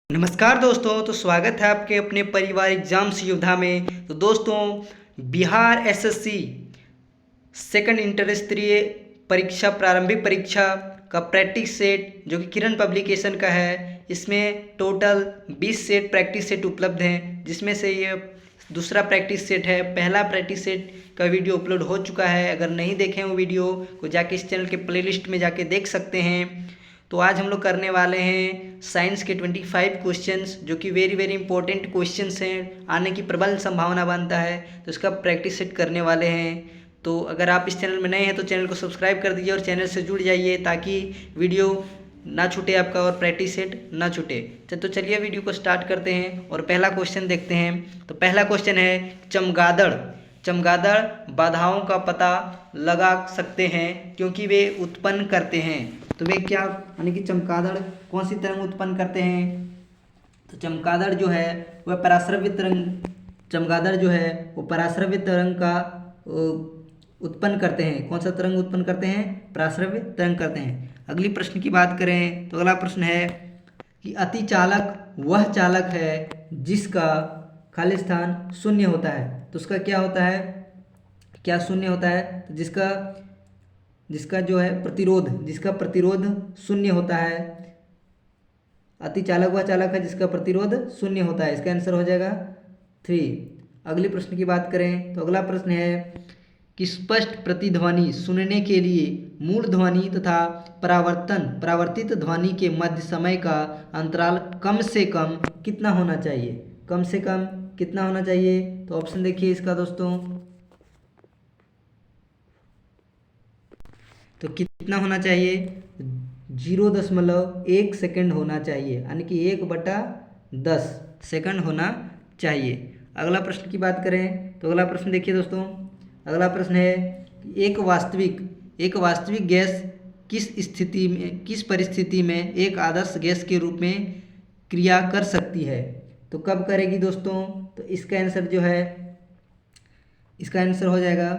नमस्कार दोस्तों, तो स्वागत है आपके अपने परिवार एग्जाम्स योद्धा में। तो दोस्तों, बिहार एसएससी सेकंड इंटर स्तरीय परीक्षा प्रारंभिक परीक्षा का प्रैक्टिस सेट जो कि किरण पब्लिकेशन का है, इसमें टोटल 20 सेट प्रैक्टिस सेट उपलब्ध हैं, जिसमें से ये दूसरा प्रैक्टिस सेट है। पहला प्रैक्टिस सेट का वीडियो अपलोड हो चुका है। अगर नहीं देखें वो वीडियो को जाके इस चैनल के प्लेलिस्ट में जाके देख सकते हैं। तो आज हम लोग करने वाले हैं साइंस के 25 क्वेश्चंस, जो कि वेरी वेरी इंपॉर्टेंट क्वेश्चंस हैं, आने की प्रबल संभावना बनता है। तो इसका प्रैक्टिस सेट करने वाले हैं। तो अगर आप इस चैनल में नए हैं तो चैनल को सब्सक्राइब कर दीजिए और चैनल से जुड़ जाइए, ताकि वीडियो ना छूटे आपका और प्रैक्टिस सेट ना छूटे। तो चलिए वीडियो को स्टार्ट करते हैं और पहला क्वेश्चन देखते हैं। तो पहला क्वेश्चन है, चमगादड़ चमगादड़ बाधाओं का पता लगा सकते हैं क्योंकि वे उत्पन्न करते हैं। तो वे क्या, यानी कि चमगादड़ कौन सी तरंग उत्पन्न करते हैं? तो चमगादड़ जो है वह पराश्रव्य तरंग, चमगादड़ जो है वो पराश्रव्य तरंग का उत्पन्न करते हैं। कौन सा तरंग उत्पन्न करते हैं? पराश्रव्य तरंग करते हैं। अगली प्रश्न की बात करें तो अगला प्रश्न है कि अति चालक वह चालक है जिसका खाली स्थान शून्य होता है। तो उसका क्या होता है, क्या शून्य होता है? तो जिसका जो है जिसका प्रतिरोध शून्य होता है। अति चालक वह चालक है जिसका प्रतिरोध शून्य होता है। इसका आंसर हो जाएगा 3। अगले प्रश्न की बात करें तो अगला प्रश्न है कि स्पष्ट प्रतिध्वनि सुनने के लिए मूल ध्वनि तथा परावर्तित ध्वनि के मध्य समय का अंतराल कम से कम कितना होना चाहिए? कम से कम कितना होना चाहिए? तो ऑप्शन देखिए इसका दोस्तों, तो कितना होना चाहिए? 0.1 सेकंड होना चाहिए, यानी कि 1/10 सेकंड होना चाहिए। अगला प्रश्न की बात करें तो अगला प्रश्न देखिए दोस्तों, अगला प्रश्न है कि एक वास्तविक गैस किस परिस्थिति में एक आदर्श गैस के रूप में क्रिया कर सकती है? तो कब करेगी दोस्तों? तो इसका आंसर हो जाएगा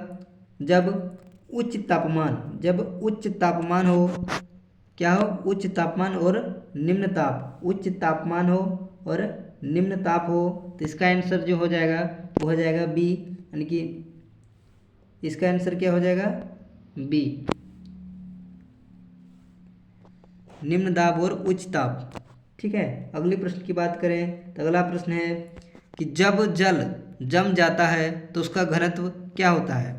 जब उच्च तापमान हो, क्या हो? उच्च तापमान और निम्न ताप, उच्च तापमान हो और निम्न ताप हो। तो इसका आंसर जो हो जाएगा वो हो जाएगा बी, यानी कि इसका आंसर क्या हो जाएगा? बी, निम्न दाब और उच्च ताप। ठीक है। अगले प्रश्न की बात करें तो अगला प्रश्न है कि जब जल जम जाता है तो उसका घनत्व क्या होता है?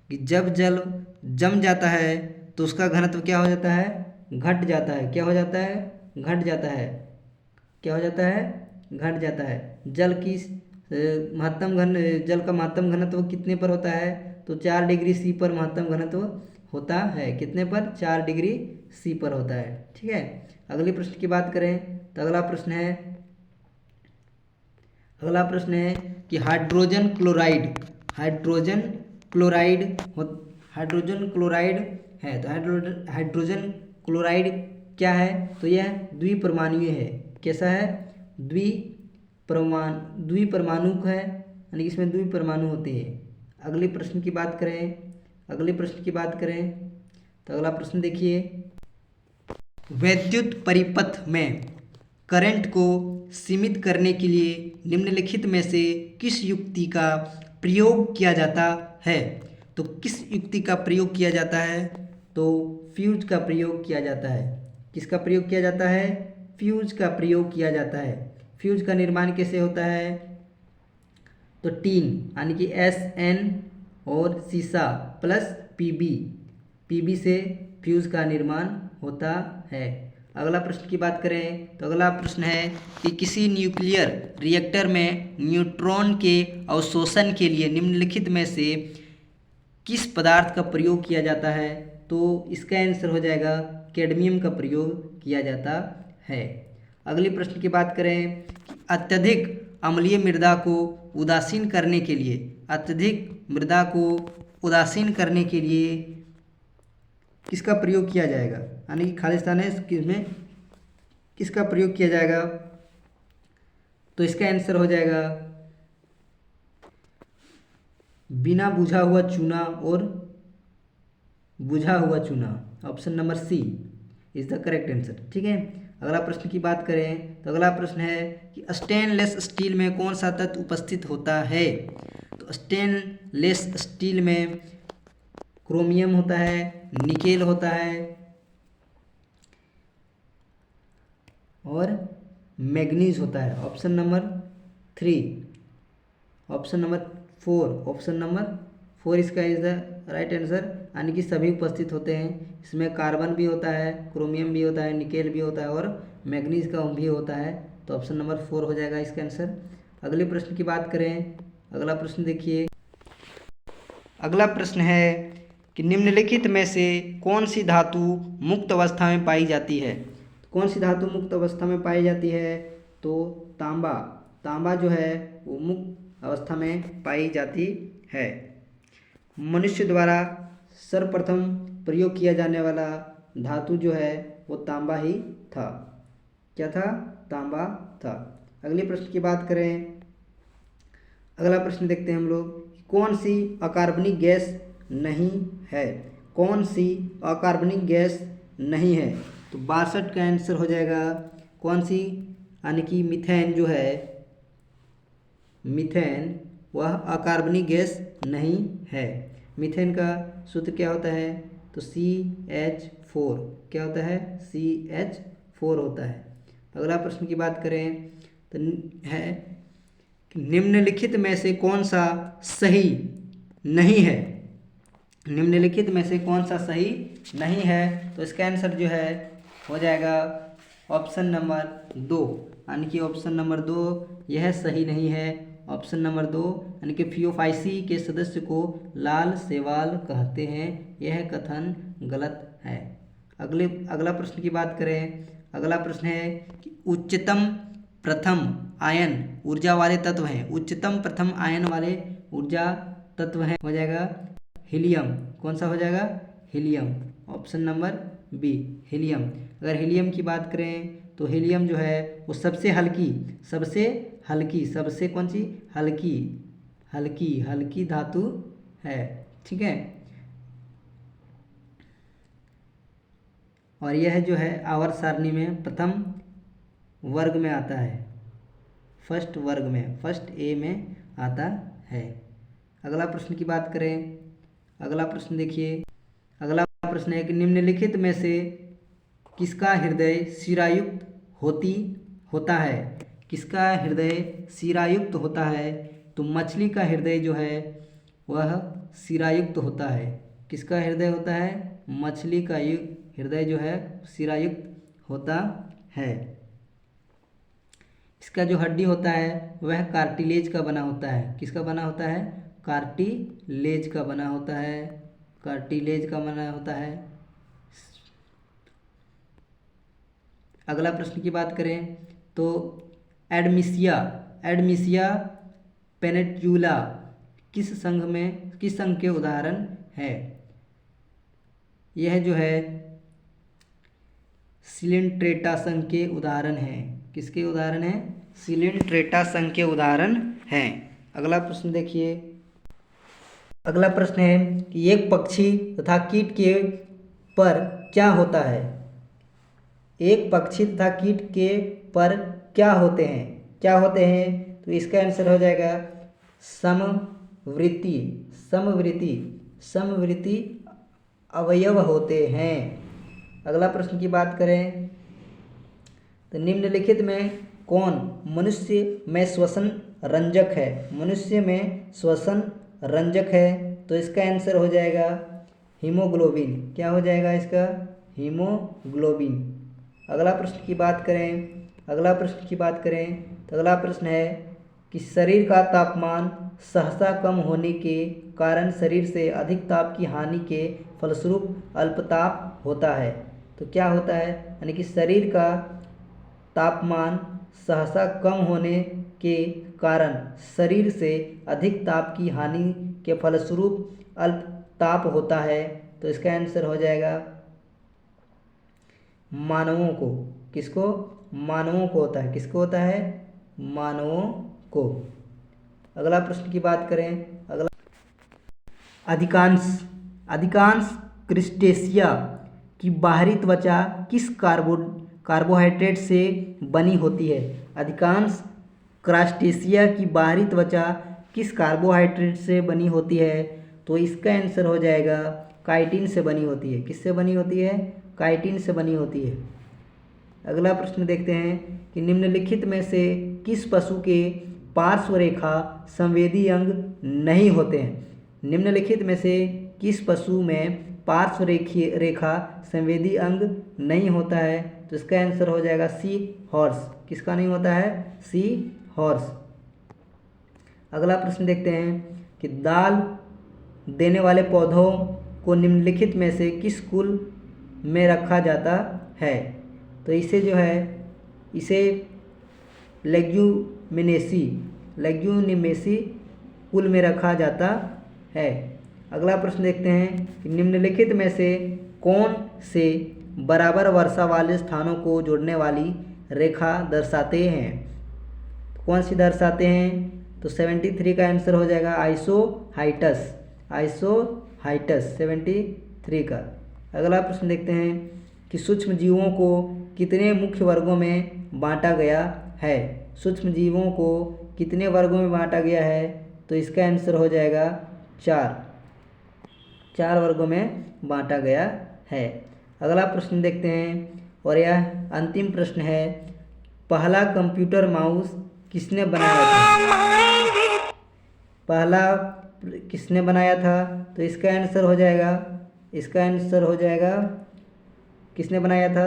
कि जब जल जम जाता है तो उसका घनत्व क्या हो जाता है? घट जाता है। क्या हो जाता है? घट जाता है। क्या हो जाता है? घट जाता है। जल का महत्तम घनत्व कितने पर होता है? तो 4 डिग्री सी पर महत्तम घनत्व होता है। कितने पर? 4 डिग्री सी पर होता है। ठीक है। अगले प्रश्न की बात करें तो अगला प्रश्न है कि हाइड्रोजन क्लोराइड है। तो हाइड्रोजन क्लोराइड क्या है? तो यह द्विपरमाणुक है। कैसा है? द्विपरमाणुक है, यानी कि इसमें द्विपरमाणु होते हैं। अगले प्रश्न की बात करें तो अगला प्रश्न देखिए, वैद्युत परिपथ में करंट को सीमित करने के लिए निम्नलिखित में से किस युक्ति का प्रयोग किया जाता है? तो किस युक्ति का प्रयोग किया जाता है? तो फ्यूज का प्रयोग किया जाता है। किसका प्रयोग किया जाता है? फ्यूज का प्रयोग किया जाता है। फ्यूज का निर्माण कैसे होता है? तो टीन, यानी कि SN और सीसा प्लस पीबी से फ्यूज का निर्माण होता है। अगला प्रश्न की बात करें तो अगला प्रश्न है कि किसी न्यूक्लियर रिएक्टर में न्यूट्रॉन के अवशोषण के लिए निम्नलिखित में से किस पदार्थ का प्रयोग किया जाता है? तो इसका आंसर हो जाएगा कैडमियम का प्रयोग किया जाता है। अगले प्रश्न की बात करें कि अत्यधिक अम्लीय मृदा को उदासीन करने के लिए किसका प्रयोग किया जाएगा? यानी कि खालिस्तान है, इसमें किसका प्रयोग किया जाएगा? तो इसका आंसर हो जाएगा बिना बुझा हुआ चूना और बुझा हुआ चूना। Option number C is the correct answer. ठीक है। अगला प्रश्न की बात करें तो अगला प्रश्न है कि स्टेनलेस स्टील में कौन सा तत्व उपस्थित होता है। तो स्टेनलेस स्टील में क्रोमियम होता है, निकेल होता है और मैग्नीज होता है। Option number 3, option number 4, option number 4 इसका इज द राइट आंसर, यानी कि सभी उपस्थित होते हैं। इसमें कार्बन भी होता है, क्रोमियम भी होता है, निकेल भी होता है और मैग्नीज का भी होता है। तो ऑप्शन नंबर 4 हो जाएगा इसका आंसर। अगले प्रश्न की बात करें, अगला प्रश्न देखिए। अगला प्रश्न है कि निम्नलिखित में से कौन सी धातु मुक्त अवस्था में पाई जाती है। कौन सी धातु मुक्त अवस्था में पाई जाती है। तो तांबा, तांबा जो है वो मुक्त अवस्था में पाई जाती है। मनुष्य द्वारा सर्वप्रथम प्रयोग किया जाने वाला धातु जो है वो तांबा ही था। क्या था? तांबा था। अगले प्रश्न की बात करें, अगला प्रश्न देखते हैं हम लोग, कौन सी अकार्बनिक गैस नहीं है। कौन सी अकार्बनिक गैस नहीं है। तो 62 का आंसर हो जाएगा कौन सी, यानी कि मीथेन जो है, मीथेन वह अकार्बनिक गैस नहीं है। मीथेन का सूत्र क्या होता है। तो CH4, क्या होता है, CH4 होता है। अगला प्रश्न की बात करें तो है निम्नलिखित में से कौन सा सही नहीं है। निम्नलिखित में से कौन सा सही नहीं है। तो इसका आंसर जो है हो जाएगा ऑप्शन नंबर 2, यानी कि ऑप्शन नंबर 2 यह सही नहीं है। ऑप्शन नंबर 2 यानी कि फियोफाइसी के सदस्य को लाल शैवाल कहते हैं, यह कथन गलत है। अगला प्रश्न की बात करें, अगला प्रश्न है कि उच्चतम प्रथम आयन ऊर्जा वाले तत्व हैं। उच्चतम प्रथम आयन वाले ऊर्जा तत्व हैं, हो जाएगा हीलियम। कौन सा हो जाएगा? Helium. Option number B, helium. अगर हीलियम की बात करें तो हीलियम जो है वो सबसे हल्की, सबसे कौन सी हल्की धातु है। ठीक है, और यह जो है आवर्त सारणी में प्रथम वर्ग में आता है, फर्स्ट वर्ग में, फर्स्ट ए में आता है। अगला प्रश्न की बात करें, अगला प्रश्न देखिए। अगला प्रश्न है कि निम्नलिखित में से किसका हृदय शिरायुक्त होता है। किसका हृदय शिरायुक्त होता है। तो मछली का हृदय जो है वह शिरायुक्त होता है। किसका हृदय होता है? मछली का हृदय जो है शिरायुक्त होता है। इसका जो हड्डी होता है वह कार्टिलेज का बना होता है। किसका बना होता है? कार्टिलेज का बना होता है, कार्टिलेज का बना होता है। अगला प्रश्न की बात करें तो एडमिसिया पेनिनसुला किस संघ के उदाहरण है। यह जो है सिलिंट्रेटा संघ के उदाहरण है। किसके उदाहरण है? सिलिंट्रेटा संघ के उदाहरण हैं। अगला प्रश्न देखिए। अगला प्रश्न है कि एक पक्षी तथा कीट के पर क्या होता है। एक पक्षी तथा कीट के पर क्या होते हैं। तो इसका आंसर हो जाएगा समवृत्ति अवयव होते हैं। अगला प्रश्न की बात करें तो निम्नलिखित में कौन मनुष्य में श्वसन रंजक है। मनुष्य में श्वसन रंजक है, तो इसका आंसर हो जाएगा हीमोग्लोबिन। क्या हो जाएगा इसका? हीमोग्लोबिन। अगला प्रश्न की बात करें तो अगला प्रश्न है कि शरीर का तापमान सहसा कम होने के कारण शरीर से अधिक ताप की हानि के फलस्वरूप अल्पताप होता है। तो क्या होता है? यानी कि शरीर का तापमान सहसा कम होने के कारण शरीर से अधिक ताप की हानि के फलस्वरूप अल्पताप होता है। तो इसका आंसर हो जाएगा मानवों को। किसको? मानवों को होता है। किसको होता है? मानवों को। अगला प्रश्न की बात करें, अगला अधिकांश क्रिस्टेशिया की बाहरी त्वचा किस कार्बोहाइड्रेट से बनी होती है। अधिकांश क्रस्टेशिया की बाहरी त्वचा किस कार्बोहाइड्रेट से बनी होती है? तो इसका आंसर हो जाएगा काइटिन से बनी होती है। किससे बनी होती है? काइटिन से बनी होती है। अगला प्रश्न देखते हैं कि निम्नलिखित में से किस पशु के पार्श्व रेखा संवेदी अंग नहीं होते हैं? निम्नलिखित में से किस पशु में पार्श्व रेखा संवेदी अंग नहीं होता है? तो इसका आंसर हो जाएगा सी हॉर्स। किसका नहीं होता है? Sea horse. अगला प्रश्न देखते हैं कि दाल देने वाले पौधों को निम्नलिखित में से किस कुल में रखा जाता है? तो इसे जो है इसे लेग्यूमिनेसी कुल में रखा जाता है। अगला प्रश्न देखते हैं कि निम्नलिखित में से कौन से बराबर वर्षा वाले स्थानों को जोड़ने वाली रेखा दर्शाते हैं? कौन सी दर्शाते हैं? तो 73 का आंसर हो जाएगा आइसोहाइटस 73 का। अगला प्रश्न देखते हैं कि सूक्ष्म जीवों को कितने मुख्य वर्गों में बांटा गया है? सूक्ष्म जीवों को कितने वर्गों में बांटा गया है? तो इसका आंसर हो जाएगा 4 वर्गों में बांटा गया है। अगला प्रश्न देखते हैं और यह अंतिम प्रश्न है, पहला कंप्यूटर माउस किसने बनाया था? पहला किसने बनाया था? तो इसका आंसर हो जाएगा किसने बनाया था?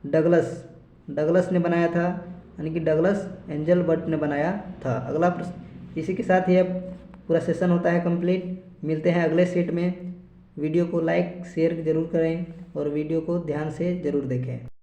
डगलस ने बनाया था, यानी कि डगलस एंजल बर्ट ने बनाया था। अगला प्रश्न इसी के साथ ही अब पूरा सेशन होता है कंप्लीट। मिलते हैं अगले सेट में। वीडियो को लाइक शेयर ज़रूर करें और वीडियो को ध्यान से ज़रूर देखें।